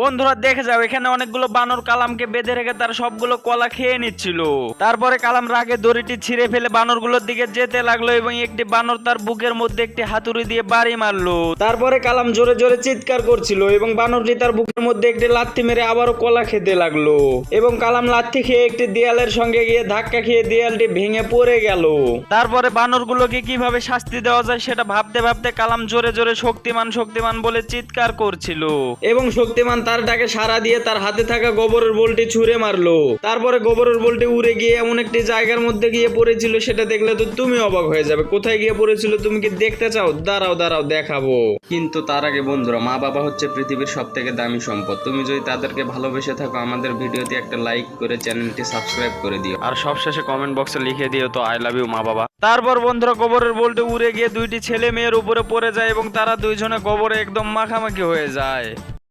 বন্ধুরা দেখে যাও, এখানে অনেকগুলো বানর কালামকে বেঁধে রেখে তার সবগুলো কলা খেয়ে নিচ্ছিল। তারপরে কালাম রাগে দড়িটি ছিঁড়ে ফেলে বানরগুলোর দিকে যেতে লাগলো এবং একটি বানর তার বুকের মধ্যে একটি হাতুড়ি দিয়ে বাড়ি মারলো। তারপরে কালাম জোরে জোরে চিৎকার করছিল এবং বানরটি তার বুকের মধ্যে একটি লাথি মেরে আবারও কলা খেতে লাগলো এবং কালাম লাথি খেয়ে একটি দেয়ালের সঙ্গে গিয়ে ধাক্কা খেয়ে দেয়ালটি ভেঙে পড়ে গেল। তারপরে বানরগুলোকে কিভাবে শাস্তি দেওয়া যায় সেটা ভাবতে ভাবতে কালাম জোরে জোরে শক্তিমান শক্তিমান বলে চিৎকার করছিল এবং শক্তিমান তার ডাকে সাড়া দিয়ে তার হাতে থাকা গোবরের বলটি ছুঁড়ে মারলো। তারপরে গোবরের বলটি উড়ে গিয়ে এমন একটি জায়গার মধ্যে গিয়ে পড়েছিল, সেটা দেখলে তো তুমি অবাক হয়ে যাবে। কোথায় গিয়ে পড়েছিল তুমি কি দেখতে চাও? দাঁড়াও দাঁড়াও দেখাবো। কিন্তু তার আগে বন্ধুরা, মা বাবা হচ্ছে পৃথিবীর সব থেকে দামি সম্পদ। তুমি যদি তাদেরকে ভালোবেসে থাকো, আমাদের ভিডিওতে একটা লাইক করে চ্যানেলটি সাবস্ক্রাইব করে দিও আর সবশেষে কমেন্ট বক্সে লিখে দিও তো আই লাভ ইউ মা বাবা। তারপর বন্ধুরা গোবরের বলটি উড়ে গিয়ে দুইটি ছেলে মেয়ের উপরে পড়ে যায় এবং তারা দুইজনে গোবরে একদম মাখামাখি হয়ে যায়।